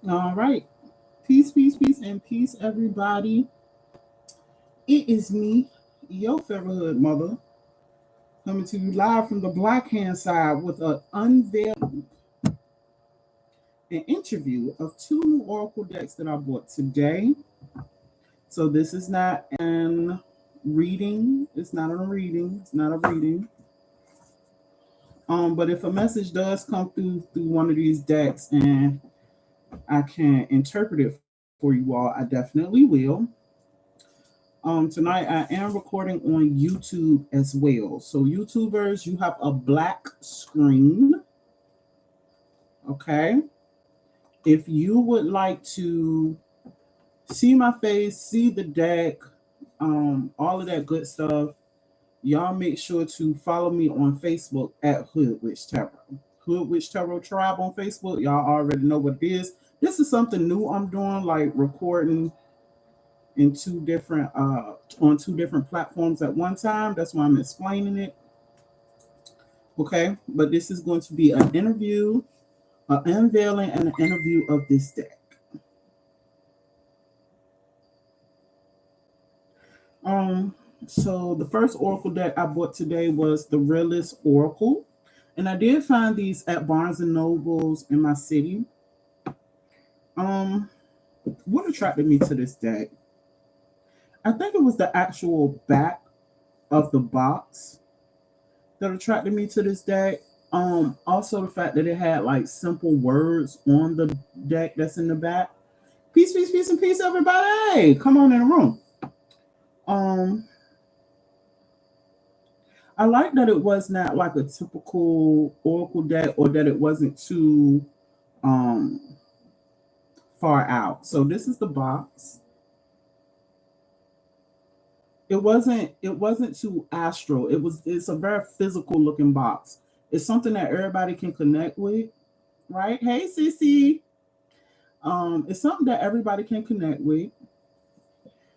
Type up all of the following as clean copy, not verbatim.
All right. Peace, peace, peace, and peace, everybody. It is me, your Featherhood mother, coming to you live from the Black Hand side with an unveiling, an interview of two new Oracle decks that I bought today. So this is not an reading. It's not a reading. It's not a reading. But if a message does come through one of these decks and I can interpret it for you all, I definitely will. Tonight I am recording on YouTube as well. So YouTubers, you have a black screen. Okay. If you would like to see my face, see the deck, all of that good stuff, y'all make sure to follow me on Facebook at Hood Witch Tarot. Hood Witch Tarot Tribe on Facebook. Y'all already know what it is. This is something new I'm doing, like recording in two different on two different platforms at one time. That's why I'm explaining it. Okay, but this is going to be an interview, an unveiling, and an interview of this deck. Um, so the first Oracle deck I bought today was the Realist Oracle, and I did find these at Barnes and Nobles in my city. Um, what attracted me to this deck? I think it was the actual back of the box that attracted me to this deck. Also the fact that it had like simple words on the deck that's in the back. Peace, peace, peace, and peace, everybody. Come on in the room. Um, I like that it was not like a typical Oracle deck or that it wasn't too um far out. So this is the box. It wasn't too astral. It's a very physical looking box. It's something that everybody can connect with, right? Hey Sissy. It's something that everybody can connect with.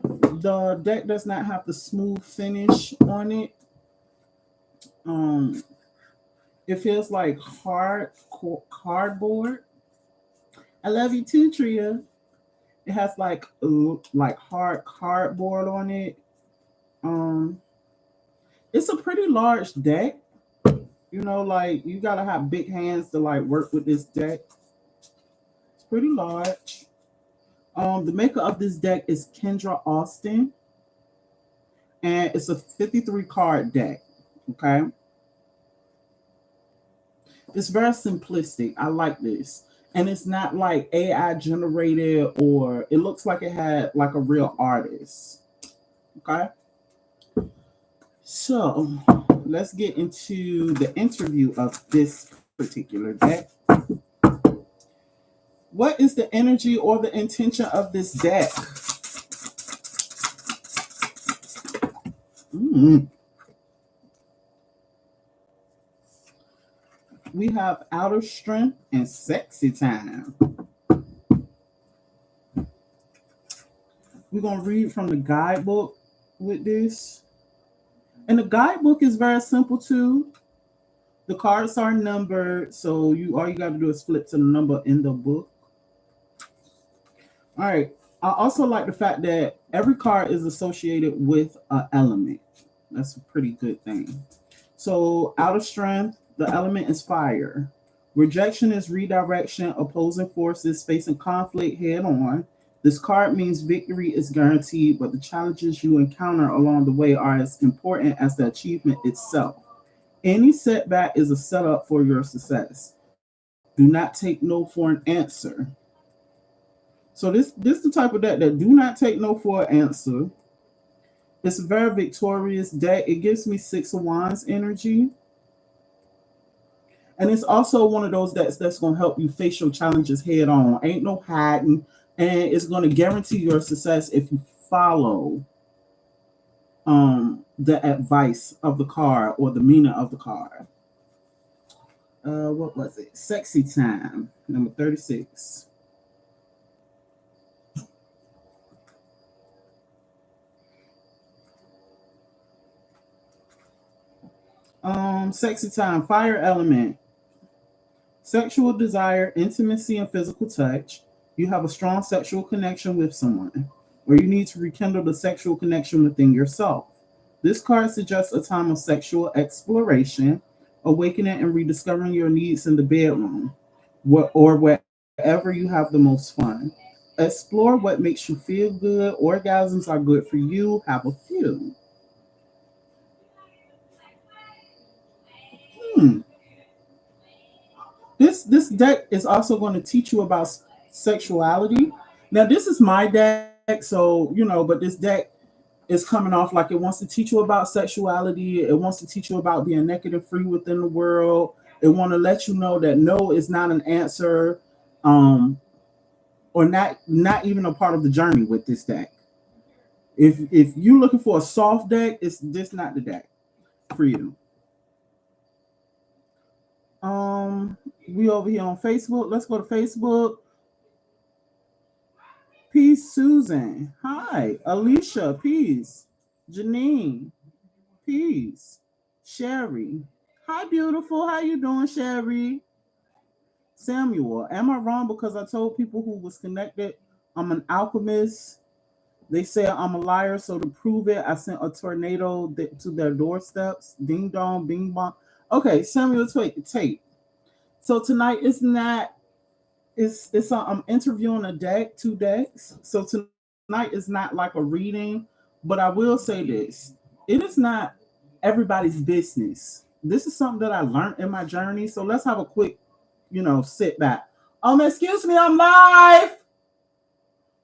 The deck does not have the smooth finish on it. Um, it feels like cardboard. I love you too, Tria. It has like hard cardboard on it. Um, it's a pretty large deck. You know, like you gotta have big hands to like work with this deck. It's pretty large. The maker of this deck is Kendra Austin, and it's a 53 card deck. Okay, it's very simplistic. I like this. And it's not like AI generated or it looks like it had like a real artist. Okay. So let's get into the interview of this particular deck. What is the energy or the intention of this deck? Mm. We have outer strength and sexy time. We're going to read from the guidebook with this. And the guidebook is very simple too. The cards are numbered, so you all you got to do is flip to the number in the book. All right. I also like the fact that every card is associated with an element. That's a pretty good thing. So, out of strength, the element is fire. Rejection is redirection, opposing forces facing conflict head on. This card means victory is guaranteed, but the challenges you encounter along the way are as important as the achievement itself. Any setback is a setup for your success. Do not take no for an answer. So this the type of deck that do not take no for an answer. It's a very victorious deck. It gives me Six of Wands energy. And it's also one of those that's going to help you face your challenges head on. Ain't no hiding. And it's going to guarantee your success if you follow the advice of the card or the meaning of the card. What was it? Sexy time, number 36. Sexy time, fire element, sexual desire, intimacy, and physical touch. You have a strong sexual connection with someone, or you need to rekindle the sexual connection within yourself. This card suggests a time of sexual exploration, awakening and rediscovering your needs in the bedroom, or wherever you have the most fun. Explore what makes you feel good. Orgasms are good for you. Have a few. Hmm. This deck is also going to teach you about sexuality. Now, this is my deck, so but this deck is coming off like it wants to teach you about sexuality. It wants to teach you about being naked and free within the world. It want to let you know that no is not an answer, um, or not even a part of the journey with this deck. If you're looking for a soft deck, it's this not the deck for you. Um, we over here on Facebook. Let's go to Facebook. Peace, Susan. Hi, Alicia. Peace, Janine. Peace, Sherry. Hi, beautiful. How you doing, Sherry? Samuel. Am I wrong because I told people who was connected I'm an alchemist? They say I'm a liar, so to prove it, I sent a tornado to their doorsteps. Ding dong, bing bong. Okay, Samuel, take. So tonight is not. I'm interviewing a deck, two decks. So tonight is not like a reading, but I will say this: it is not everybody's business. This is something that I learned in my journey. So let's have a quick, sit back. Excuse me, I'm live.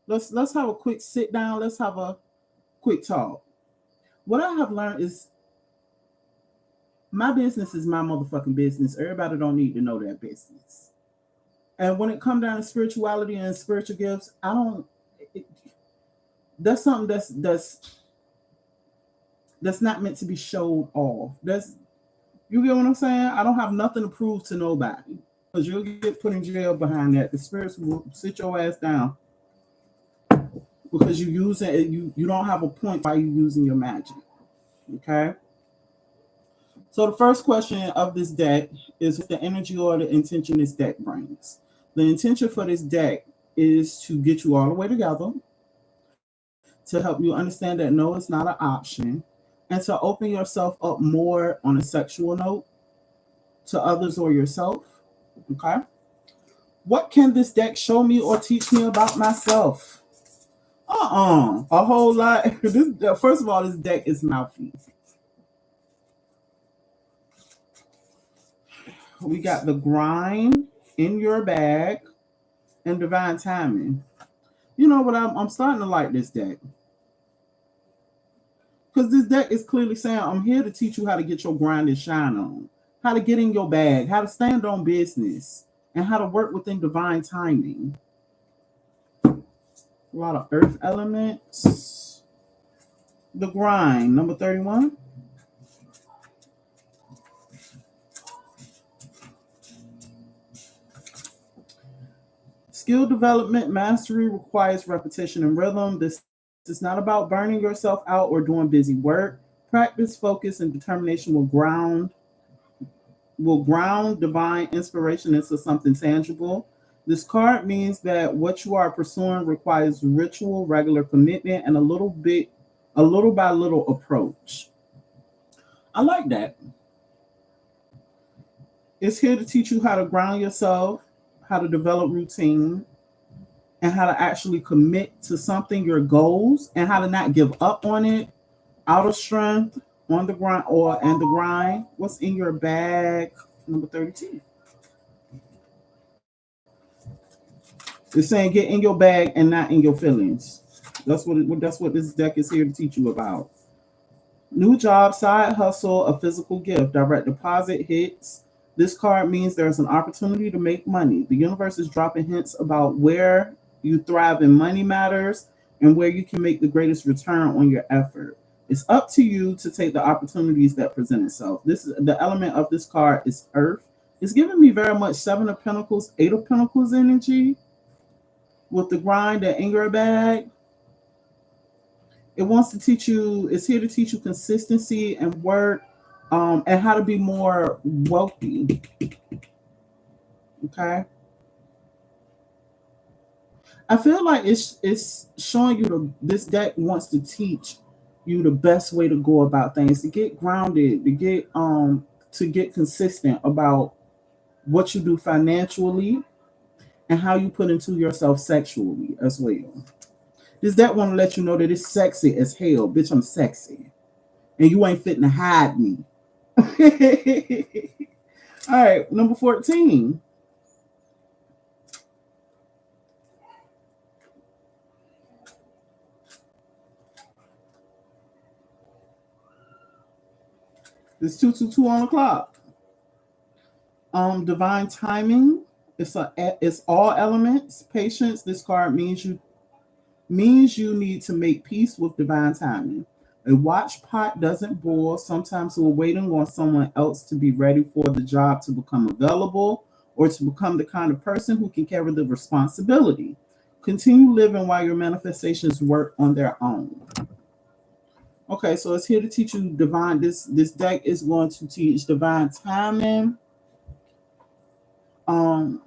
Let's have a quick sit down. Let's have a quick talk. What I have learned is my business is my motherfucking business. Everybody don't need to know their business. And when it comes down to spirituality and spiritual gifts, I don't. It, that's something that's not meant to be showed off. That's you get what I'm saying. I don't have nothing to prove to nobody because you'll get put in jail behind that. The spirits will sit your ass down because you using it. You don't have a point why you using your magic. Okay. So the first question of this deck is the energy or the intention this deck brings. The intention for this deck is to get you all the way together, to help you understand that no, it's not an option, and to open yourself up more on a sexual note to others or yourself. Okay. What can this deck show me or teach me about myself? A whole lot. First of all, this deck is mouthy. We got the grind in your bag and divine timing. You know what? I'm starting to like this deck because this deck is clearly saying I'm here to teach you how to get your grind and shine on, how to get in your bag, how to stand on business, and how to work within divine timing. A lot of earth elements. The grind, number 31. Skill development mastery requires repetition and rhythm. This is not about burning yourself out or doing busy work. Practice, focus, and determination will ground divine inspiration into something tangible. This card means that what you are pursuing requires ritual, regular commitment, and a little by little approach. I like that. It's here to teach you how to ground yourself, how to develop routine, and how to actually commit to something, your goals, and how to not give up on it. Out of strength, on the grind, or and the grind. What's in your bag? Number 32. It's saying get in your bag and not in your feelings. That's what this deck is here to teach you about. New job, side hustle, a physical gift, direct deposit hits. This card means there's an opportunity to make money. The universe is dropping hints about where you thrive in money matters and where you can make the greatest return on your effort. It's up to you to take the opportunities that present itself. This is the element of this card is earth. It's giving me very much Seven of Pentacles, Eight of Pentacles energy with the grind and anger bag. It wants to teach you, it's here to teach you consistency and work, and how to be more wealthy. Okay. I feel like it's showing you this deck wants to teach you the best way to go about things, to get grounded, to get consistent about what you do financially and how you put into yourself sexually as well. This deck want to let you know that it's sexy as hell, bitch. I'm sexy, and you ain't fitting to hide me. All right, number 14. It's 222 on the clock. Divine timing. It's all elements. Patience. This card means you need to make peace with divine timing. A watch pot doesn't boil. Sometimes we're waiting on someone else to be ready for the job to become available or to become the kind of person who can carry the responsibility. Continue living while your manifestations work on their own. Okay, so it's here to teach you divine. This deck is going to teach divine timing. Um,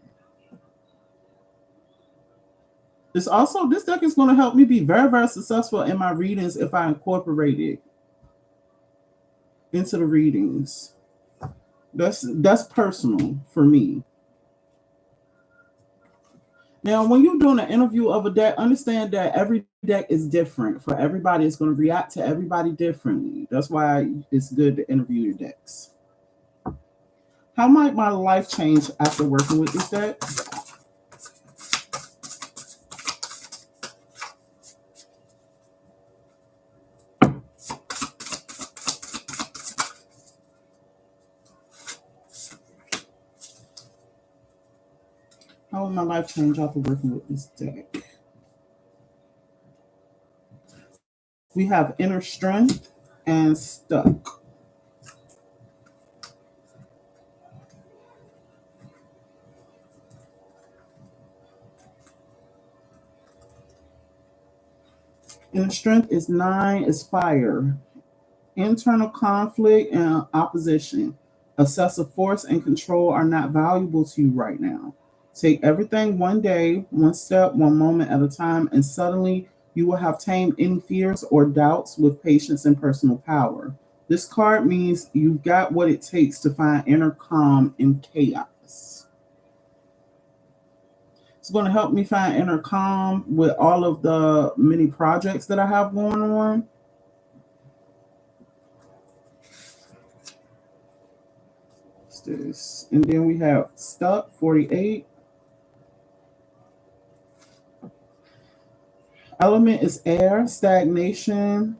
this deck is going to help me be very, very successful in my readings if I incorporate it into the readings. That's personal for me. Now, when you're doing an interview of a deck, understand that every deck is different. For everybody, it's going to react to everybody differently. That's why it's good to interview your decks. How might my life change after working with this deck? How will my life change after working with this deck? We have inner strength and stuck. Inner strength is 9, is fire. Internal conflict and opposition. Excessive force and control are not valuable to you right now. Take everything one day, one step, one moment at a time, and suddenly you will have tamed any fears or doubts with patience and personal power. This card means you've got what it takes to find inner calm in chaos. It's going to help me find inner calm with all of the many projects that I have going on. What's this? And then we have stuck 48. Element is air, stagnation,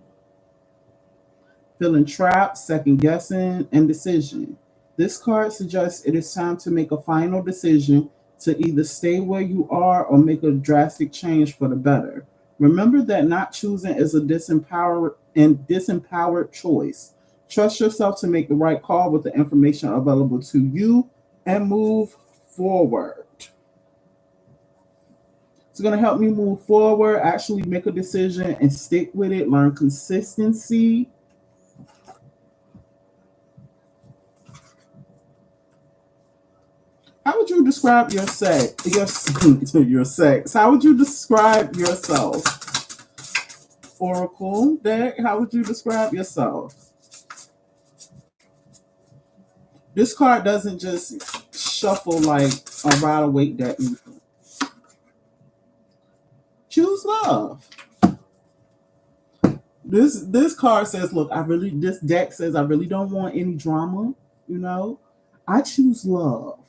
feeling trapped, second guessing, and decision. This card suggests it is time to make a final decision to either stay where you are or make a drastic change for the better. Remember that not choosing is a disempowered choice. Trust yourself to make the right call with the information available to you and move forward. It's going to help me move forward, actually make a decision and stick with it, learn consistency. How would you describe your sex? Your sex. How would you describe yourself? Oracle deck. How would you describe yourself? This card doesn't just shuffle like a rider weight deck. Choose love. This card says, look, this deck says I really don't want any drama, you know. I choose love.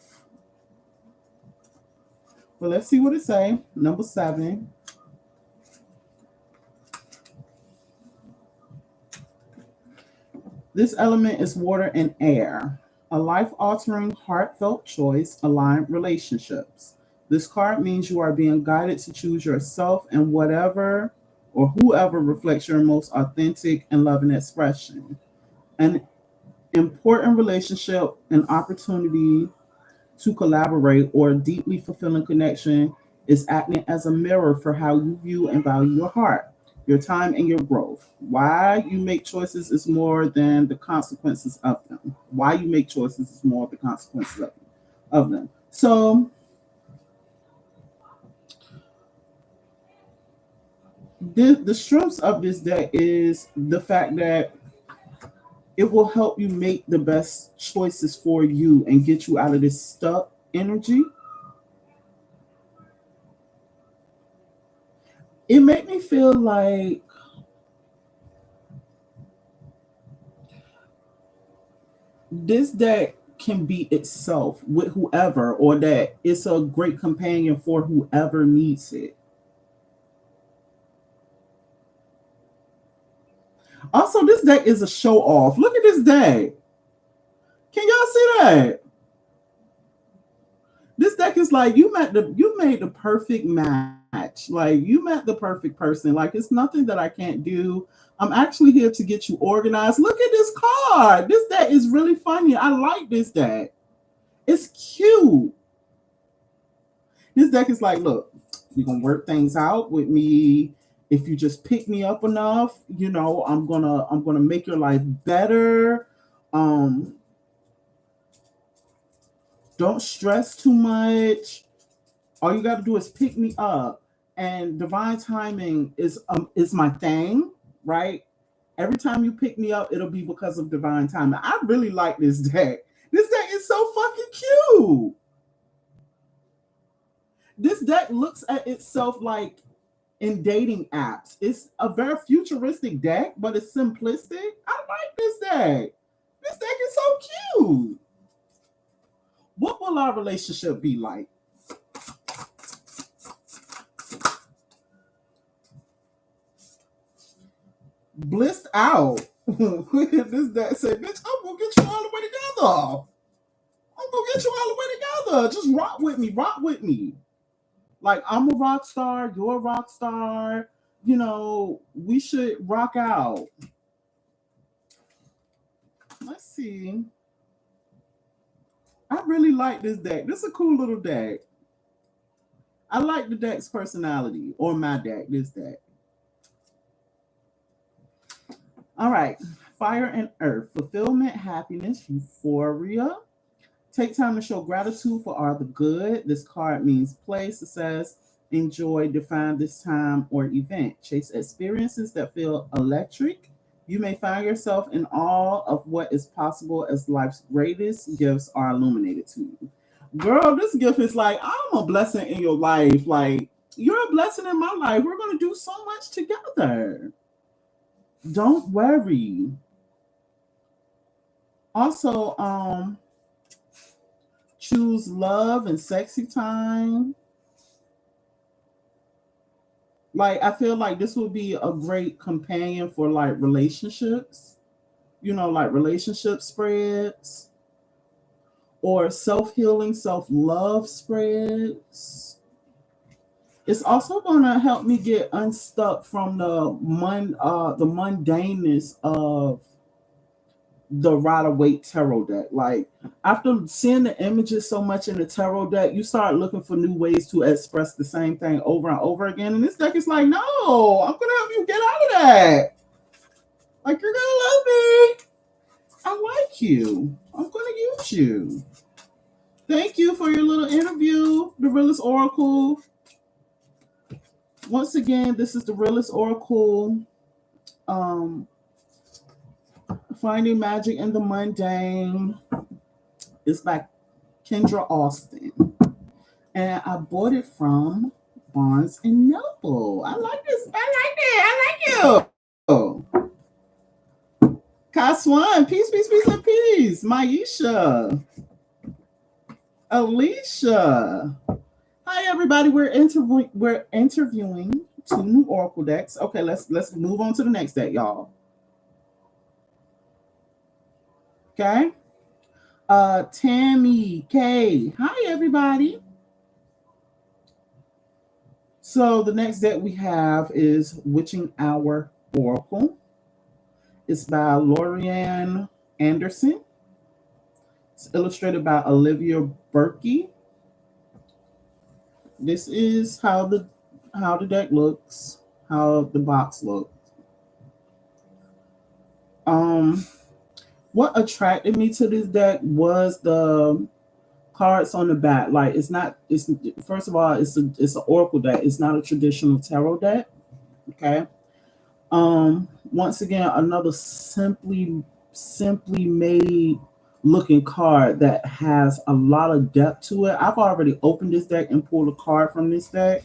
Well, let's see what it say. Number 7. This element is water and air. A life-altering, heartfelt choice, aligned relationships. This card means you are being guided to choose yourself and whatever or whoever reflects your most authentic and loving expression. An important relationship, an opportunity to collaborate, or a deeply fulfilling connection is acting as a mirror for how you view and value your heart, your time, and your growth. Why you make choices is more than the consequences of them. Why you make choices is more the consequences of them. So The strengths of this deck is the fact that it will help you make the best choices for you and get you out of this stuck energy. It made me feel like this deck can be itself with whoever, or that it's a great companion for whoever needs it. Also, this deck is a show off. Look at this deck. Can y'all see that? This deck is like you made the perfect match. Like you met the perfect person. Like it's nothing that I can't do. I'm actually here to get you organized. Look at this card. This deck is really funny. I like this deck. It's cute. This deck is like, look, we're gonna work things out with me. If you just pick me up enough, I'm gonna make your life better. Um, don't stress too much. All you got to do is pick me up, and divine timing is my thing, right? Every time you pick me up, it'll be because of divine timing. I really like this deck. This deck is so fucking cute. This deck looks at itself like in dating apps. It's a very futuristic deck, but it's simplistic. I like this deck. This deck is so cute. What will our relationship be like? Blissed out. This deck said, bitch, I'm gonna get you all the way together. I'm gonna get you all the way together. Just rock with me. Rock with me. Like I'm a rock star, you're a rock star. We should rock out. Let's see. I really like this deck. This is a cool little deck. I like the deck's personality, or my deck, this deck. All right. Fire and earth. Fulfillment, happiness, euphoria. Take time to show gratitude for all the good. This card means play, success, enjoy, define this time or event. Chase experiences that feel electric. You may find yourself in awe of what is possible as life's greatest gifts are illuminated to you. Girl, this gift is like, I'm a blessing in your life. Like, you're a blessing in my life. We're going to do so much together. Don't worry. Also, choose love and sexy time. Like, I feel like this would be a great companion for like relationships, like relationship spreads or self healing, self love spreads. It's also going to help me get unstuck from the mundaneness of the Rider Waite tarot deck. Like after seeing the images so much in the tarot deck, you start looking for new ways to express the same thing over and over again. And this deck is like, no, I'm gonna help you get out of that. Like you're gonna love me. I like you. I'm gonna use you. Thank you for your little interview, the Realist Oracle. Once again, this is the Realist Oracle. Um, Finding Magic in the Mundane. It's by Kendra Austin. And I bought it from Barnes and Noble. I like this. I like it. I like you. Kaswan, peace, peace, peace, and peace. Maisha. Alicia. Hi everybody. We're interviewing two new Oracle decks. Okay, let's move on to the next deck, y'all. Okay. Tammy K. Hi everybody. So the next deck we have is Witching Hour Oracle. It's by Lorianne Anderson. It's illustrated by Olivia Berkey. This is how the deck looks, how the box looks. What attracted me to this deck was the cards on the back. Like it's first of all, it's an oracle deck. It's not a traditional tarot deck, Okay. Once again, another simply made looking card that has a lot of depth to it. I've already opened this deck and pulled a card from this deck.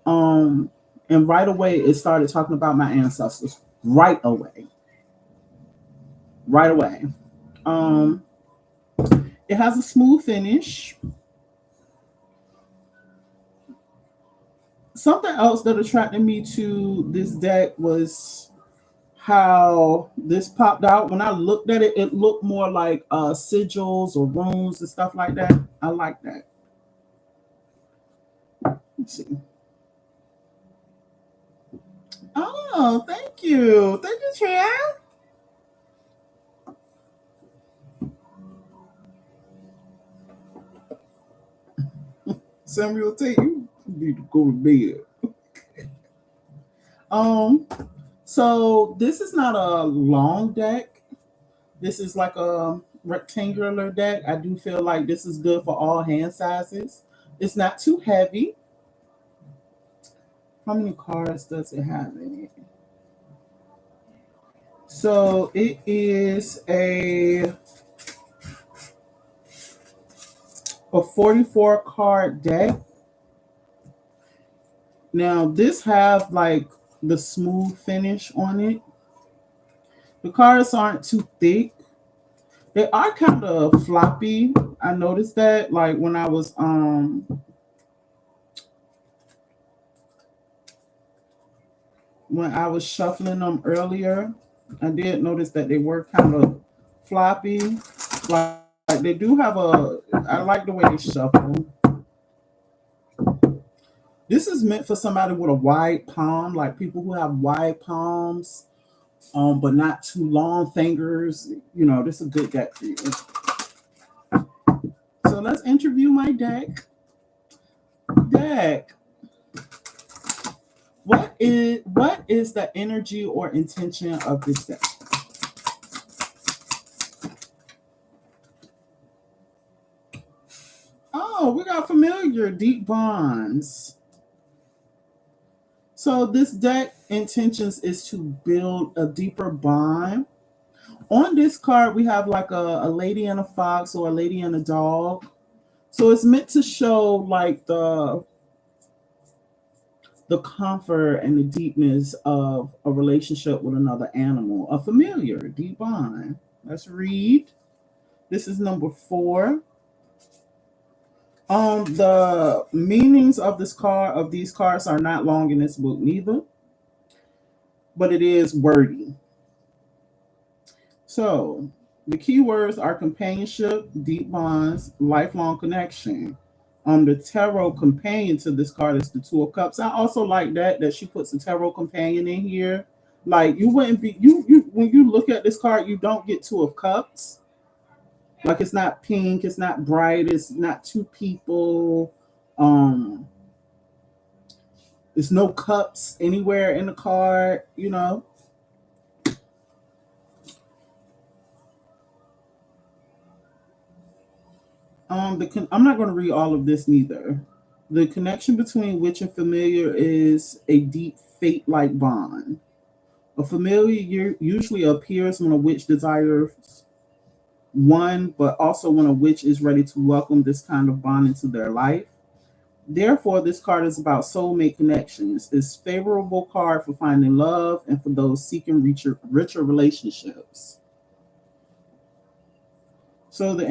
Um, and right away it started talking about my ancestors. Right away. Right away. Um, it has a smooth finish. Something else that attracted me to this deck was how this popped out. When I looked at it, it looked more like sigils or runes and stuff like that. I like that. Let's see. Oh, thank you. Thank you, Chad. Samuel Tate, you need to go to bed. Um, so this is not a long deck. This is like a rectangular deck. I do feel like this is good for all hand sizes. It's not too heavy. How many cards does it have in it? So it is a 44 card deck. Now this have like the smooth finish on it. The cards aren't too thick. They are kind of floppy. I noticed that like when I was shuffling them earlier, I did notice that they were kind of floppy. Like they do have I like the way they shuffle. This is meant for somebody with a wide palm, like people who have wide palms, but not too long fingers. You know, this is a good deck for you. So let's interview my deck. Deck. What is the energy or intention of this deck? Oh, we got familiar deep bonds. So this deck intentions is to build a deeper bond. On this card, we have like a lady and a fox or a lady and a dog. So it's meant to show like the comfort and the deepness of a relationship with another animal, a familiar, deep bond. Let's read. This is number 4. The meanings of these cards are not long in this book neither, but it is wordy. So the keywords are companionship, deep bonds, lifelong connection. The tarot companion to this card is the Two of Cups. I also like that she puts a tarot companion in here. Like you wouldn't be you when you look at this card, you don't get Two of Cups. Like it's not pink, it's not bright, it's not two people. Um, there's no cups anywhere in the card. You know, I'm not going to read all of this neither. The connection between witch and familiar is a deep fate-like bond. A familiar usually appears when a witch desires one, but also when a witch is ready to welcome this kind of bond into their life. Therefore, this card is about soulmate connections. It's a favorable card for finding love and for those seeking richer relationships. So the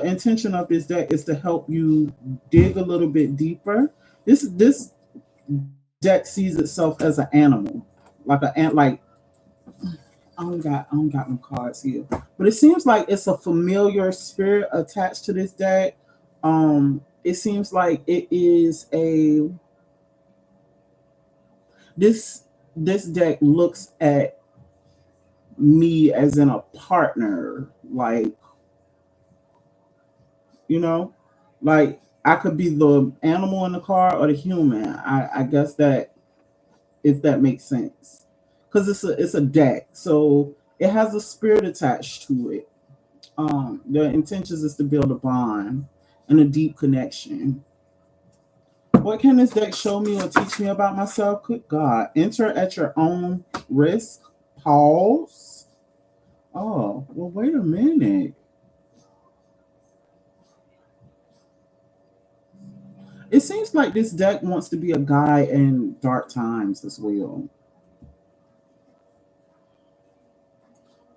intention of this deck is to help you dig a little bit deeper. This deck sees itself as an animal, like an ant. Like I don't got no cards here, but it seems like it's a familiar spirit attached to this deck. It seems like it is a this this deck looks at me as in a partner, like you know, like I could be the animal in the car or the human. I guess that if that makes sense, because it's a deck, so it has a spirit attached to it. The intentions is to build a bond and a deep connection. What can this deck show me or teach me about myself? Good God. Enter at your own risk. Pause. Oh, well, wait a minute. It seems like this deck wants to be a guide in dark times as well.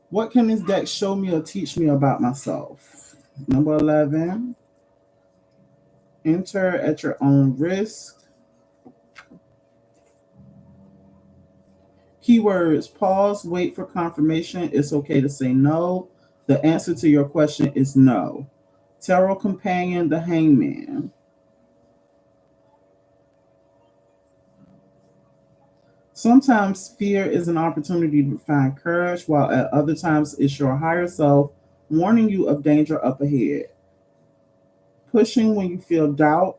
What can this deck show me or teach me about myself? Number 11. Enter at your own risk. Keywords: pause, wait for confirmation. It's okay to say no. The answer to your question is no. Tarot companion, the hangman. Sometimes fear is an opportunity to find courage, while at other times it's your higher self warning you of danger up ahead. Pushing when you feel doubt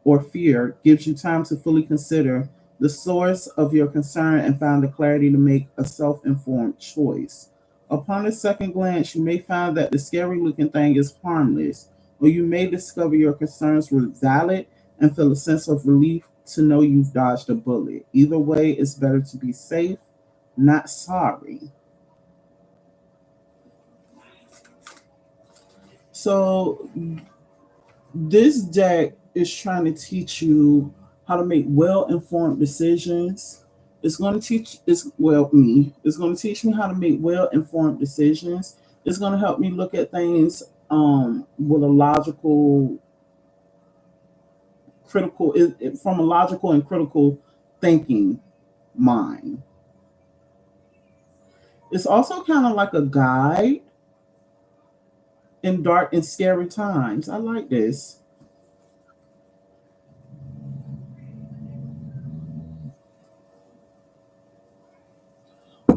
or fear gives you time to fully consider the source of your concern and find the clarity to make a self informed choice. Upon a second glance, you may find that the scary looking thing is harmless, or you may discover your concerns were valid and feel a sense of relief to know you've dodged a bullet. Either way, it's better to be safe, not sorry. So, this deck is trying to teach you how to make well-informed decisions. It's going to teach it's well me. It's going to teach me how to make well-informed decisions. It's going to help me look at things with a logical, critical, from a logical and critical thinking mind. It's also kind of like a guide in dark and scary times. I like this.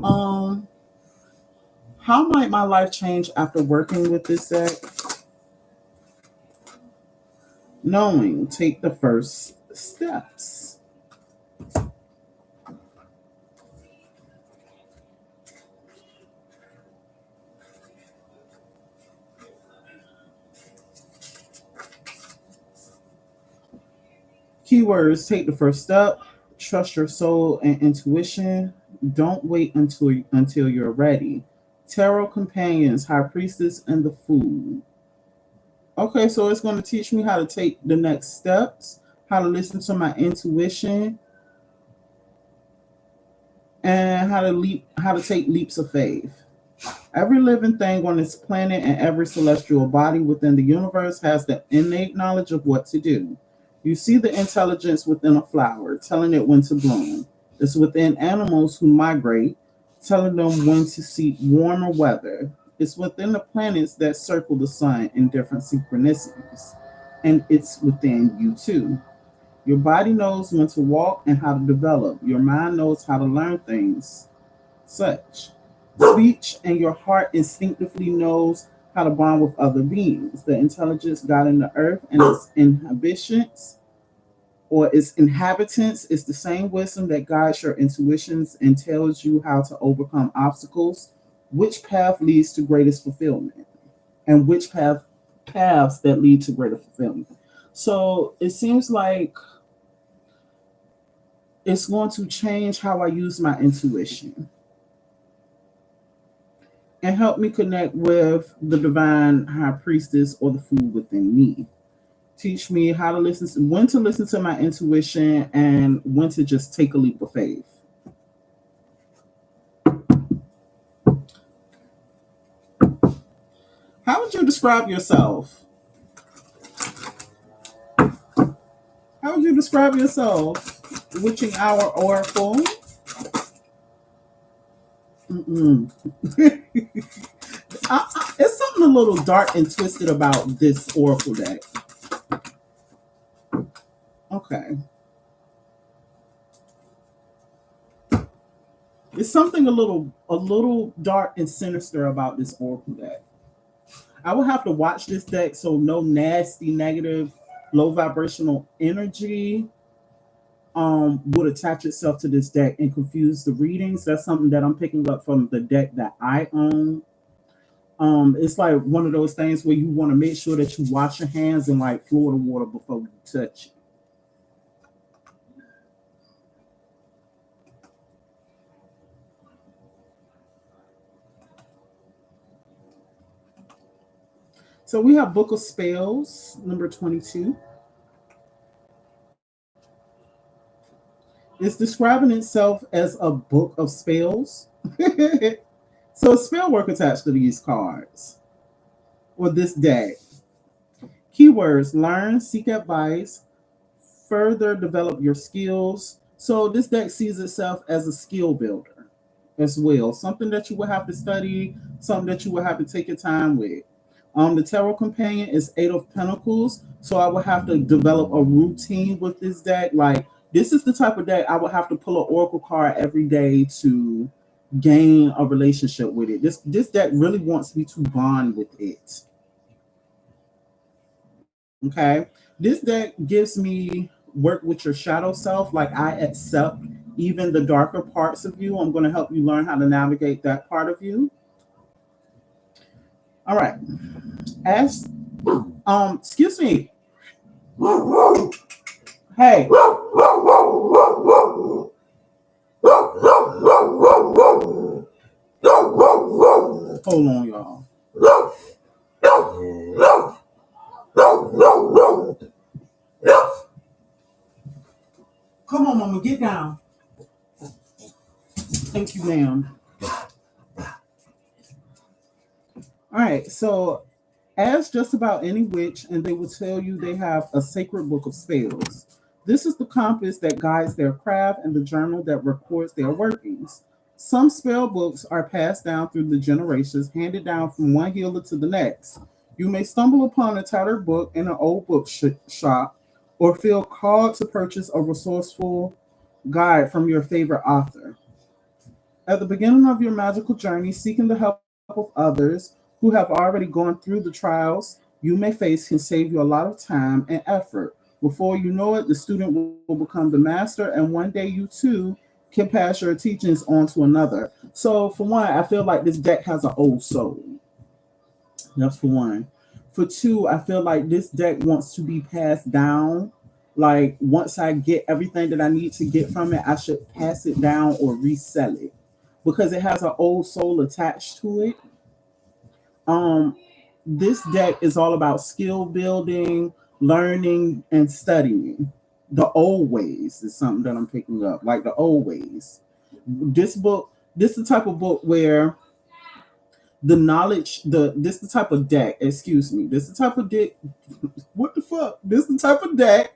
Um, how might my life change after working with this deck? Knowing, take the first steps. Keywords: take the first step, trust your soul and intuition, don't wait until you're ready. Tarot companions, high priestess, and the fool. Okay, so it's going to teach me how to take the next steps, how to listen to my intuition, and how to take leaps of faith. Every living thing on this planet and every celestial body within the universe has the innate knowledge of what to do. You see the intelligence within a flower, telling it when to bloom. It's within animals who migrate, telling them when to seek warmer weather. It's within the planets that circle the sun in different synchronicities. And it's within you too. Your body knows when to walk and how to develop. Your mind knows how to learn things such. Speech and your heart instinctively knows how to bond with other beings. The intelligence God in the earth and its inhibitions or its inhabitants is the same wisdom that guides your intuitions and tells you how to overcome obstacles, which path leads to greatest fulfillment, and which paths that lead to greater fulfillment. So it seems like it's going to change how I use my intuition and help me connect with the divine high priestess or the fool within me. Teach me how to when to listen to my intuition and when to just take a leap of faith. How would you describe yourself? How would you describe yourself? Witching Hour Oracle. It's something a little dark and twisted about this Oracle deck. Okay. There's something a little dark and sinister about this Oracle deck. I will have to watch this deck so no nasty, negative, low vibrational energy would attach itself to this deck and confuse the readings. That's something that I'm picking up from the deck that I own. It's like one of those things where you want to make sure that you wash your hands in like Florida water before you touch it. So we have Book of Spells, number 22. It's describing itself as a book of spells. So a spell work attached to these cards or this deck. Keywords: learn, seek advice, further develop your skills. So this deck sees itself as a skill builder as well. Something that you will have to study, something that you will have to take your time with. The tarot companion is Eight of Pentacles, so I would have to develop a routine with this deck. Like this is the type of deck I would have to pull an oracle card every day to gain a relationship with it. This deck really wants me to bond with it. Okay. This deck gives me work with your shadow self. Like I accept even the darker parts of you. I'm going to help you learn how to navigate that part of you. All right. As excuse me. Hey. Hold on, y'all. Come on, mama, get down. Thank you, ma'am. All right, so ask just about any witch, and they will tell you they have a sacred book of spells. This is the compass that guides their craft and the journal that records their workings. Some spell books are passed down through the generations, handed down from one healer to the next. You may stumble upon a tattered book in an old shop or feel called to purchase a resourceful guide from your favorite author. At the beginning of your magical journey, seeking the help of others who have already gone through the trials you may face can save you a lot of time and effort. Before you know it, the student will become the master, and one day you too can pass your teachings on to another. So, for one, I feel like this deck has an old soul. That's for one. For two, I feel like this deck wants to be passed down. Like, once I get everything that I need to get from it, I should pass it down or resell it because it has an old soul attached to it. Um, this deck is all about skill building, learning, and studying. The old ways is something that I'm picking up, like the old ways. This book, this is the type of book where the knowledge, this the type of deck, excuse me, this the type of deck, what the fuck? This the type of deck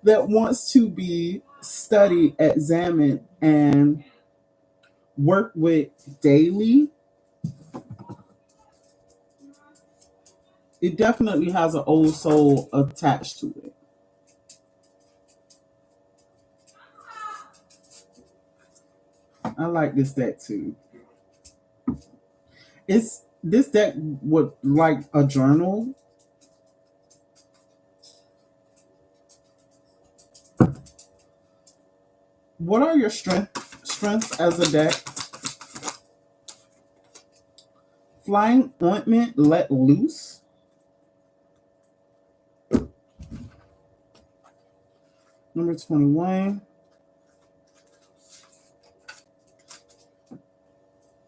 that wants to be studied, examined, and worked with daily. It definitely has an old soul attached to it. I like this deck too. It's this deck would like a journal. What are your strengths as a deck? Flying ointment, let loose. Number 21.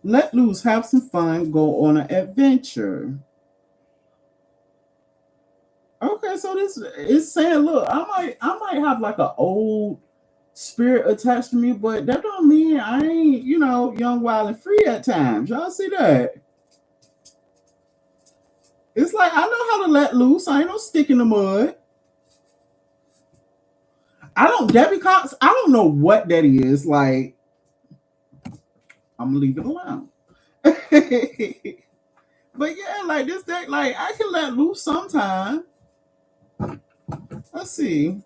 Let loose, have some fun, go on an adventure. Okay, so this is saying, look, I might have like an old spirit attached to me, but that don't mean I ain't, young, wild, and free at times. Y'all see that? It's like I know how to let loose. I ain't no stick in the mud. I don't Debbie Cox. I don't know what that is. Like I'm gonna leave it alone. But yeah, like this deck, like I can let loose sometime. Let's see.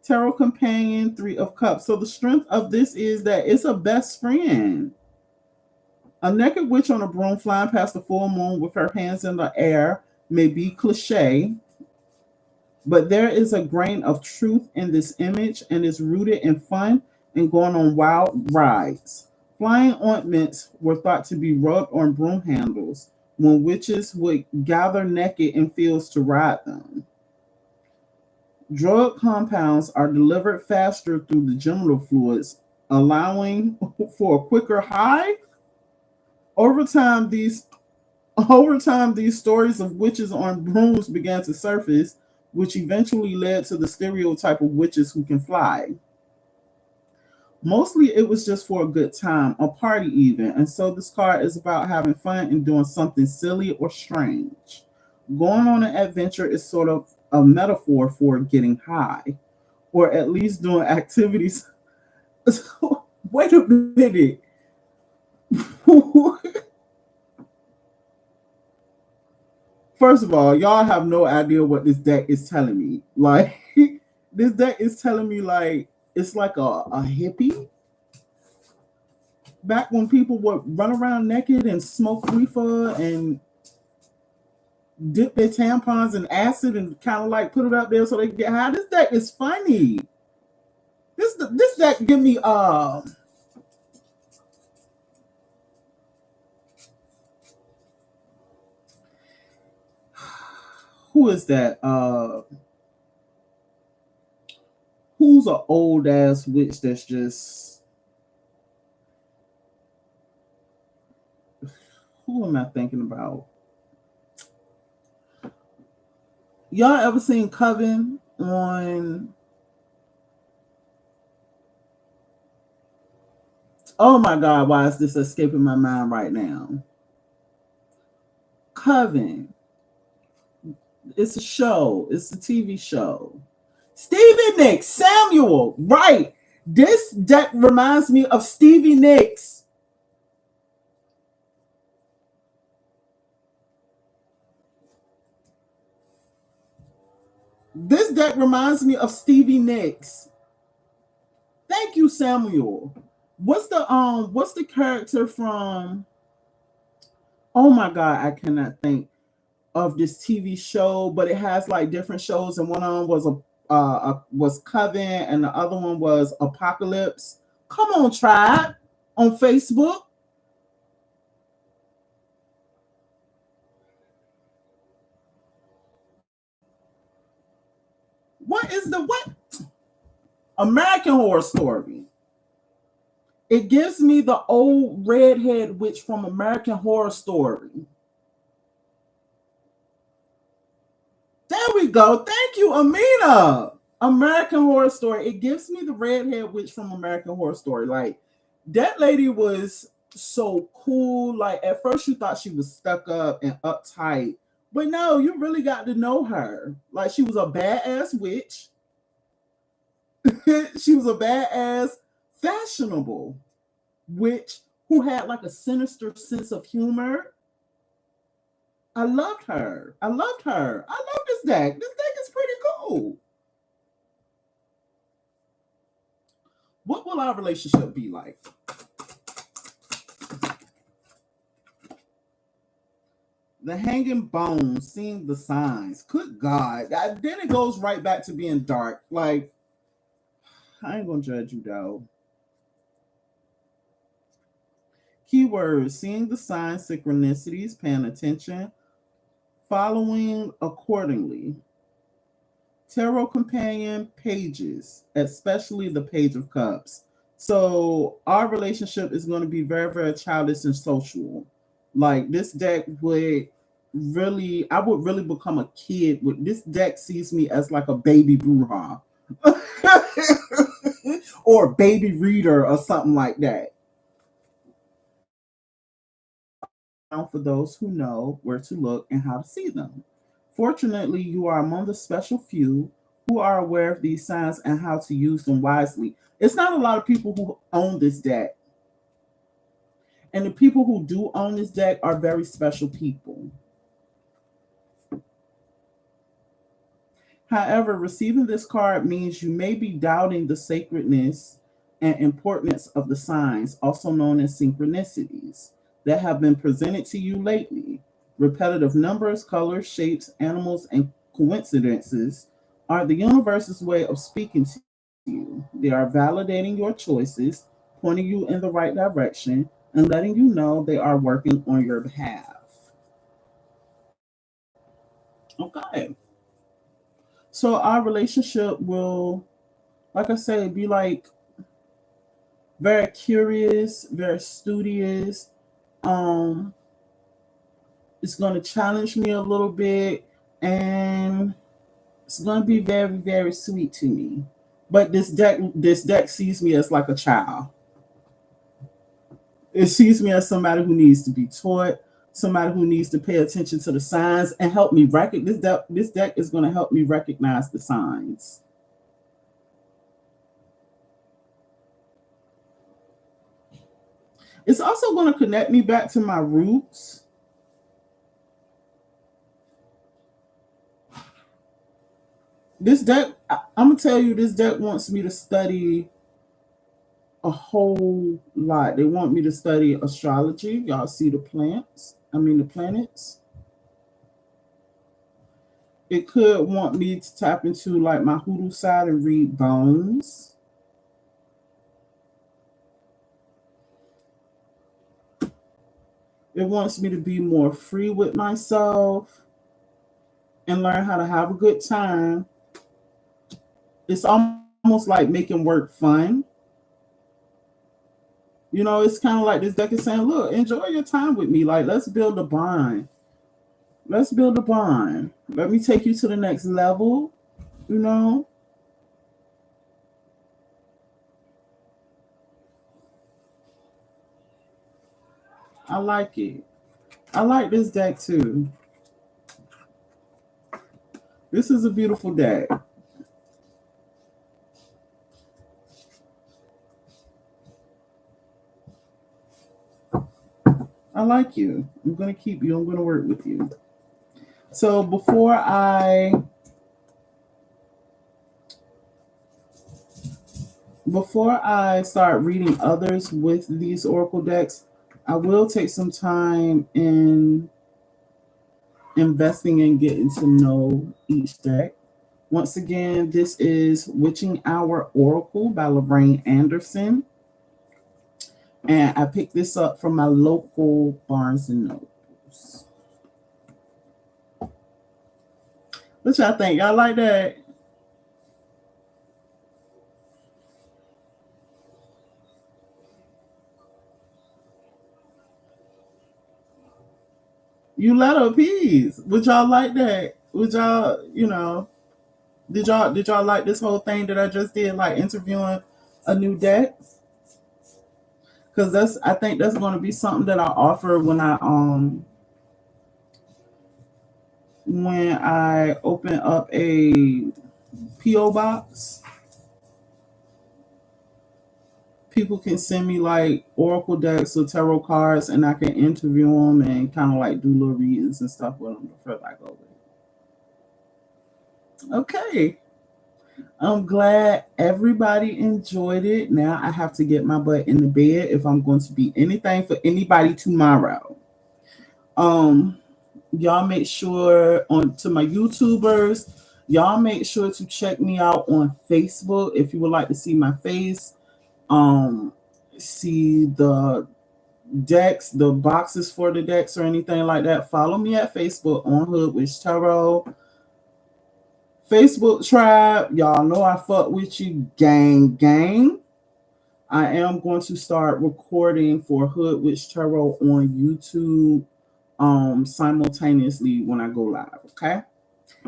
Tarot Companion, Three of Cups. So the strength of this is that it's a best friend. A naked witch on a broom flying past the full moon with her hands in the air may be cliche, but there is a grain of truth in this image and is rooted in fun and going on wild rides. Flying ointments were thought to be rubbed on broom handles when witches would gather naked in fields to ride them. Drug compounds are delivered faster through the genital fluids, allowing for a quicker high. Over time, these Over time, these stories of witches on brooms began to surface, which eventually led to the stereotype of witches who can fly. Mostly it was just for a good time, a party even, and so this card is about having fun and doing something silly or strange. Going on an adventure is sort of a metaphor for getting high, or at least doing activities. Wait a minute. First of all, y'all have no idea what this deck is telling me. Like, this deck is telling me like it's like a hippie back when people would run around naked and smoke reefer and dip their tampons in acid and kind of like put it up there so they can get high. This deck is funny. This deck give me who is that? Who's an old ass witch that's just who am I thinking about? Y'all ever seen Coven on oh my god, why is this escaping my mind right now? Coven. It's a show. It's a TV show. Stevie Nicks, Samuel, right. This deck reminds me of Stevie Nicks. This deck reminds me of Stevie Nicks. Thank you, Samuel. What's the character from oh my god, I cannot think of this TV show, but it has like different shows, and one of them was was Coven, and the other one was Apocalypse. Come on, tribe on Facebook. What is the what? American Horror Story. It gives me the old redhead witch from American Horror Story. There we go. Thank you, Amina. American Horror Story. It gives me the redhead witch from American Horror Story. Like that lady was so cool. Like at first you thought she was stuck up and uptight, but no, you really got to know her. Like she was a badass witch. She was a badass, fashionable witch who had like a sinister sense of humor. I loved her. I loved her. I love this deck. This deck is pretty cool. What will our relationship be like? The hanging bones, seeing the signs. Good God. Then it goes right back to being dark. Like, I ain't gonna judge you though. Keywords seeing the signs, synchronicities, paying attention, following accordingly. Tarot companion pages, especially the Page of Cups. So our relationship is going to be very, very childish and social. Like this deck would really, I would really become a kid. With this deck sees me as like a baby bruja, or a baby reader or something like that. For those who know where to look and how to see them. Fortunately, you are among the special few who are aware of these signs and how to use them wisely. It's not a lot of people who own this deck. And the people who do own this deck are very special people. However, receiving this card means you may be doubting the sacredness and importance of the signs, also known as synchronicities, that have been presented to you lately. Repetitive numbers, colors, shapes, animals, and coincidences are the universe's way of speaking to you. They are validating your choices, pointing you in the right direction, and letting you know they are working on your behalf. Okay. So our relationship will, like I said, be like very curious, very studious. Um, It's going to challenge me a little bit, and it's going to be very, very sweet to me. But this deck sees me as like a child. It sees me as somebody who needs to be taught, somebody who needs to pay attention to the signs and help me recognize this deck is going to help me recognize the signs. It's also going to connect me back to my roots. This deck, I'm gonna tell you, this deck wants me to study a whole lot. They want me to study astrology. Y'all see the plants? I mean the planets. It could want me to tap into like my hoodoo side and read bones. It wants me to be more free with myself and learn how to have a good time. It's almost like making work fun. It's kind of like this deck is saying, look, enjoy your time with me. Like, let's build a bond. Let's build a bond. Let me take you to the next level. You know, I like it. I like this deck too. This is a beautiful deck. I like you. I'm going to keep you. I'm going to work with you. So before I start reading others with these oracle decks, I will take some time in investing and getting to know each deck. Once again, this is Witching Hour Oracle by Lorraine Anderson. And I picked this up from my local Barnes and Nobles. What y'all think? Y'all like that? You let her peace. Would y'all like that? Would y'all, did y'all like this whole thing that I just did, like interviewing a new deck? Because I think that's going to be something that I offer when I open up a PO box. People can send me like oracle decks or tarot cards, and I can interview them and kind of like do little readings and stuff with them before I go with. Okay, I'm glad everybody enjoyed it. Now I have to get my butt in the bed if I'm going to be anything for anybody tomorrow. Um, y'all make sure on to my YouTubers, y'all make sure to check me out on Facebook if you would like to see my face. Um, see the decks, the boxes for the decks or anything like that. Follow me at Facebook on Hood Witch Tarot. Facebook tribe, y'all know I fuck with you, gang, gang. I am going to start recording for Hood Witch Tarot on YouTube simultaneously when I go live. Okay.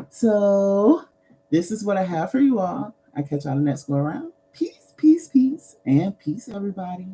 So this is what I have for you all. I catch y'all next go around. Peace, peace, peace, and peace, everybody.